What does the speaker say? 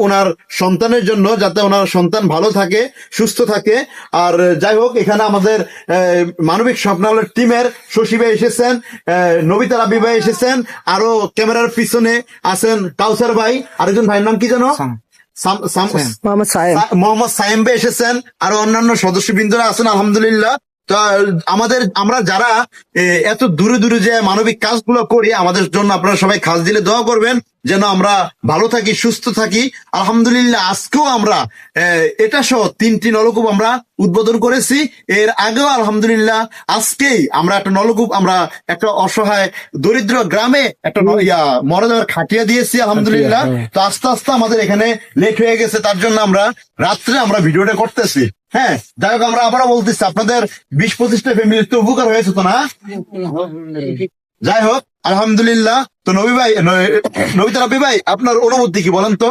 ওনার সন্তানের জন্য, যাতে ওনার সন্তান ভালো থাকে, সুস্থ থাকে। আর যাই হোক, এখানে আমাদের মানবিক স্বপ্নালয়ের টিমের শশী ভাই এসেছেন, নবিতা রাবি ভাই এসেছেন, আরো ক্যামেরার পিছনে আছেন কাউসার ভাই, আরেকজন ভাইয়ের নাম কি জানো, মোহাম্মদ সাইম ভাই এসেছেন, আরো অন্যান্য সদস্যবৃন্দরা আছেন। আলহামদুলিল্লাহ। তো আমরা যারা এত দূরে দূরে যে মানবিক কাজগুলো করি, আমাদের জন্য আপনারা সবাই খাস দিলে দোয়া করবেন যেন আমরা ভালো থাকি, সুস্থ থাকি। আলহামদুলিল্লাহ, আজকেও আমরা এটা সহ 3টি নলকূপ আমরা উদ্বোধন করেছি। এর আগেও আলহামদুলিল্লাহ আজকেই আমরা একটা নলকূপ, আমরা একটা অসহায় দরিদ্র গ্রামে একটা মরা যাওয়ার খাটিয়া দিয়েছি আলহামদুলিল্লাহ। তো আস্তে আস্তে আমাদের এখানে লেট হয়ে গেছে, তার জন্য আমরা রাত্রে আমরা ভিডিওটা করতেছি। হ্যাঁ, যাই হোক, আমরা আবারও বলতেছি, আপনাদের 20-25টা ফ্যামিলির তো উপকার হয়েছে তো না? যাই হোক, আলহামদুলিল্লাহ। তো নবিতা রাব্বি ভাই, আপনার অনুভূতি কি বলেন তো?